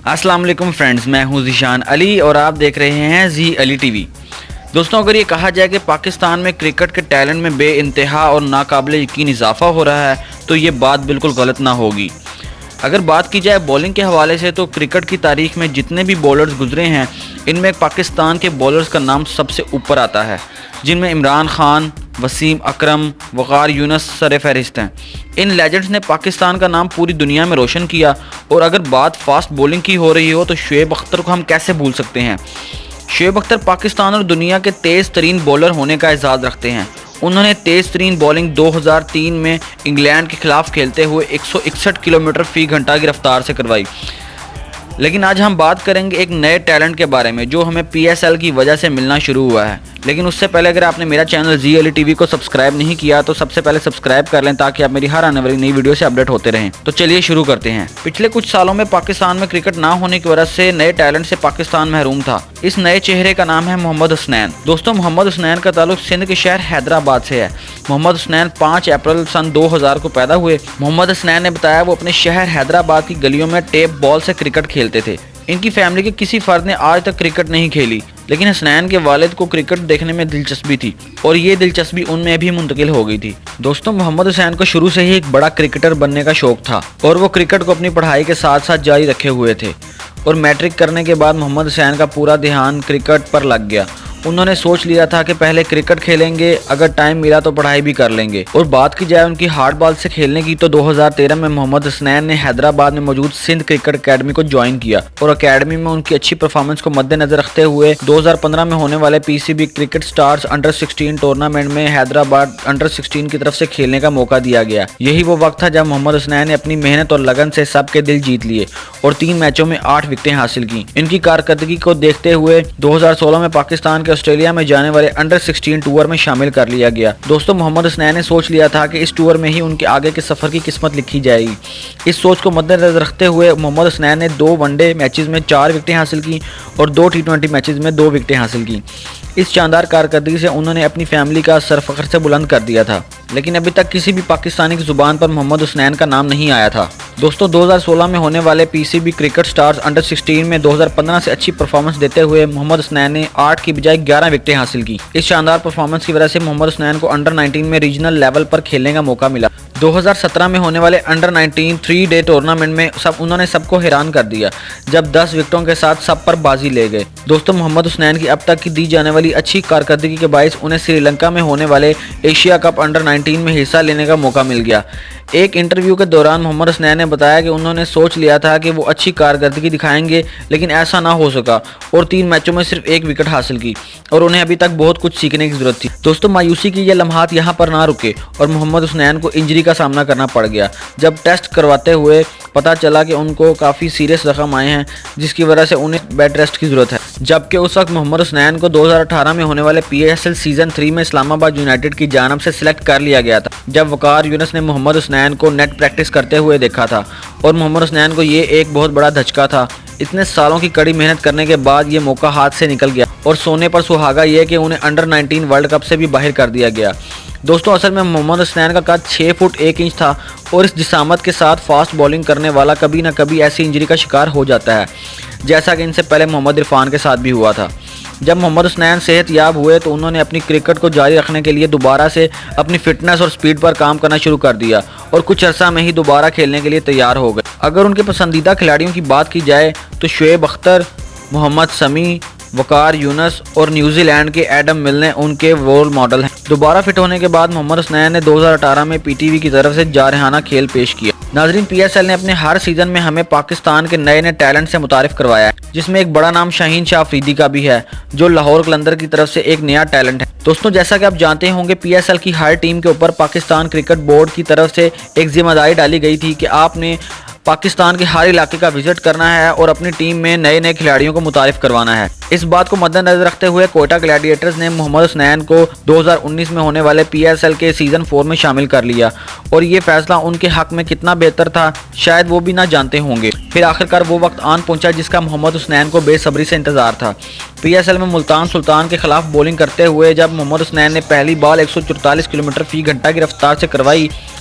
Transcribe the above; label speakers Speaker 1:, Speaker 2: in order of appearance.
Speaker 1: السلام علیکم فرینڈز، میں ہوں ذیشان علی اور آپ دیکھ رہے ہیں زی علی ٹی وی۔ دوستوں، اگر یہ کہا جائے کہ پاکستان میں کرکٹ کے ٹیلنٹ میں بے انتہا اور ناقابل یقین اضافہ ہو رہا ہے تو یہ بات بالکل غلط نہ ہوگی۔ اگر بات کی جائے بولنگ کے حوالے سے تو کرکٹ کی تاریخ میں جتنے بھی بولرز گزرے ہیں ان میں پاکستان کے بولرز کا نام سب سے اوپر آتا ہے، جن میں عمران خان، وسیم اکرم، وقار یونس سر فہرست ہیں۔ ان لیجنڈز نے پاکستان کا نام پوری دنیا میں روشن کیا، اور اگر بات فاسٹ بولنگ کی ہو رہی ہو تو شعیب اختر کو ہم کیسے بھول سکتے ہیں۔ شعیب اختر پاکستان اور دنیا کے تیز ترین بولر ہونے کا اعزاز رکھتے ہیں۔ انہوں نے تیز ترین بولنگ 2003 میں انگلینڈ کے خلاف کھیلتے ہوئے 161 کلومیٹر فی گھنٹہ کی رفتار سے کروائی۔ لیکن آج ہم بات کریں گے ایک نئے ٹیلنٹ کے بارے میں جو ہمیں پی ایس ایل کی وجہ سے ملنا شروع ہوا ہے۔ لیکن اس سے پہلے اگر آپ نے میرا چینل زی علی ٹی وی کو سبسکرائب نہیں کیا تو سب سے پہلے سبسکرائب کر لیں تاکہ آپ میری ہر آنے والی نئی ویڈیو سے اپڈیٹ ہوتے رہیں۔ تو چلیے شروع کرتے ہیں۔ پچھلے کچھ سالوں میں پاکستان میں کرکٹ نہ ہونے کی وجہ سے نئے ٹیلنٹ سے پاکستان محروم تھا۔ اس نئے چہرے کا نام ہے محمد حسنین۔ دوستوں، محمد حسنین کا تعلق سندھ کے شہر حیدرآباد سے ہے۔ محمد حسنین 5 اپریل سن 2000 کو پیدا ہوئے۔ محمد حسنین نے بتایا وہ اپنے شہر حیدرآباد کی گلیوں میں ٹیپ بال سے کرکٹ کھیلتے تھے۔ ان کی فیملی کے کسی فرد نے آج تک کرکٹ نہیں کھیلی، لیکن حسنین کے والد کو کرکٹ دیکھنے میں دلچسپی تھی اور یہ دلچسپی ان میں بھی منتقل ہو گئی تھی۔ دوستوں، محمد حسین کو شروع سے ہی ایک بڑا کرکٹر بننے کا شوق تھا اور وہ کرکٹ کو اپنی پڑھائی کے ساتھ ساتھ جاری رکھے ہوئے تھے، اور میٹرک کرنے کے بعد محمد حسین کا پورا دھیان کرکٹ پر لگ گیا۔ انہوں نے سوچ لیا تھا کہ پہلے کرکٹ کھیلیں گے، اگر ٹائم ملا تو پڑھائی بھی کر لیں گے۔ اور بات کی جائے ان کی ہارڈ بال سے کھیلنے کی تو 2013 میں محمد حسنین نے حیدرآباد میں موجود سندھ کرکٹ اکیڈمی کو جوائن کیا، اور اکیڈمی میں ان کی اچھی پرفارمنس کو مد نظر رکھتے ہوئے 2015 میں ہونے والے P C B cricket stars under 16 tournament میں حیدرآباد انڈر 16 کی طرف سے کھیلنے کا موقع دیا گیا۔ یہی وہ وقت تھا جب محمد حسنین نے اپنی محنت اور لگن سے سب کے دل جیت لیے اور 3 میچوں میں 8 وکٹیں حاصل کی۔ ان کی کارکردگی کو دیکھتے ہوئے 2016 میں پاکستان کے آسٹریلیا میں جانے والے انڈر 16 ٹور میں شامل کر لیا گیا۔ دوستوں، محمد حسنین نے سوچ لیا تھا کہ اس ٹور میں ہی ان کے آگے کے سفر کی قسمت لکھی جائے گی۔ اس سوچ کو مد نظر رکھتے ہوئے محمد حسنین نے 2 ون ڈے میچز میں 4 وکٹیں حاصل کی اور 2 T20 میچز میں 2 وکٹیں حاصل کی۔ اس شاندار کارکردگی سے انہوں نے اپنی فیملی کا سر فخر سے بلند کر دیا تھا، لیکن ابھی تک کسی بھی پاکستانی کی زبان پر محمد حسنین کا نام نہیں آیا تھا۔ دوستوں، 2016 میں ہونے والے P C B cricket stars under 16 میں 2015 سے اچھی پرفارمنس دیتے ہوئے محمد حسنین نے 8 کی بجائے 11 وکٹیں حاصل کی۔ اس شاندار پرفارمنس کی وجہ سے محمد حسنین کو انڈر 19 میں ریجنل لیول پر کھیلنے کا موقع ملا۔ 2017 میں ہونے والے انڈر 19 3 ڈے ٹورنامنٹ میں انہوں نے سب کو حیران کر دیا جب 10 وکٹوں کے ساتھ سب پر بازی لے گئے۔ دوستوں، محمد حسنین کی اب تک کی دی جانے والی اچھی کارکردگی کے باعث انہیں سری لنکا میں ہونے والے ایشیا کپ انڈر 19 میں حصہ لینے کا موقع مل گیا۔ ایک انٹرویو کے دوران محمد حسنین نے بتایا کہ انہوں نے سوچ لیا تھا کہ وہ اچھی کارکردگی دکھائیں گے، لیکن ایسا نہ ہو سکا اور 3 میچوں میں صرف 1 وکٹ حاصل کی، اور انہیں ابھی تک بہت کچھ سیکھنے کی ضرورت تھی۔ دوستوں، مایوسی کی یہ لمحات یہاں پر نہ رکے اور محمد حسنین کو انجری کا سامنا کرنا پڑ گیا۔ جب ٹیسٹ کرواتے ہوئے پتہ چلا کہ ان کو کافی سیریس زخم آئے ہیں جس کی وجہ سے انہیں بیڈ ریسٹ کی ضرورت ہے، جبکہ اس وقت محمد حسنین کو 2018 میں ہونے والے پی ایس ایل سیزن 3 میں اسلام آباد یونائٹڈ کی جانب سے سلیکٹ کر لیا گیا تھا، جب وقار یونس نے محمد حسنین کو نیٹ پریکٹس کرتے ہوئے دیکھا تھا، اور محمد حسنین کو یہ ایک بہت بڑا دھچکا تھا۔ اتنے سالوں کی کڑی محنت کرنے کے بعد یہ موقع ہاتھ سے نکل گیا، اور سونے پر سہاگا یہ کہ انہیں انڈر 19 ورلڈ کپ سے بھی باہر کر دیا گیا۔ دوستوں، اصل میں محمد حسنین کا قد 6 فٹ 1 انچ تھا، اور اس جسامت کے ساتھ فاسٹ بولنگ کرنے والا کبھی نہ کبھی ایسی انجری کا شکار ہو جاتا ہے، جیسا کہ ان سے پہلے محمد عرفان کے ساتھ بھی ہوا تھا۔ جب محمد حسنین صحت یاب ہوئے تو انہوں نے اپنی کرکٹ کو جاری رکھنے کے لیے دوبارہ سے اپنی فٹنس اور سپیڈ پر کام کرنا شروع کر دیا، اور کچھ عرصہ میں ہی دوبارہ کھیلنے کے لیے تیار ہو گئے۔ اگر ان کے پسندیدہ کھلاڑیوں کی بات کی جائے تو شعیب اختر، محمد سمیع، وقار یونس اور نیوزی لینڈ کے ایڈم ملنے ان کے رول ماڈل ہیں۔ دوبارہ فٹ ہونے کے بعد محمد حسنین نے 2018 میں پی ٹی وی کی طرف سے جارحانہ کھیل پیش کیا۔ ناظرین، پی ایس ایل نے اپنے ہر سیزن میں ہمیں پاکستان کے نئے ٹیلنٹ سے متعارف کروایا ہے، جس میں ایک بڑا نام شاہین شاہ افریدی کا بھی ہے جو لاہور قلندر کی طرف سے ایک نیا ٹیلنٹ ہے۔ دوستوں، جیسا کہ آپ جانتے ہوں گے پی ایس ایل کی ہر ٹیم کے اوپر پاکستان کرکٹ بورڈ کی طرف سے ایک ذمہ داری ڈالی گئی تھی کہ آپ نے پاکستان کے ہر علاقے کا وزٹ کرنا ہے اور اپنی ٹیم میں نئے کھلاڑیوں کو متعارف کروانا ہے۔ اس بات کو مد نظر رکھتے ہوئے کوئٹہ گلیڈیٹرز نے محمد حسنین کو 2019 میں ہونے والے پی ایس ایل کے سیزن 4 میں شامل کر لیا، اور یہ فیصلہ ان کے حق میں کتنا بہتر تھا شاید وہ بھی نہ جانتے ہوں گے۔ پھر آخرکار وہ وقت آن پہنچا جس کا محمد حسنین کو بے صبری سے انتظار تھا۔ پی ایس ایل میں ملتان سلطان کے خلاف بولنگ کرتے ہوئے جب محمد حسنین نے پہلی بال 144 کلومیٹر فی گھنٹہ کی رفتار سے کروائی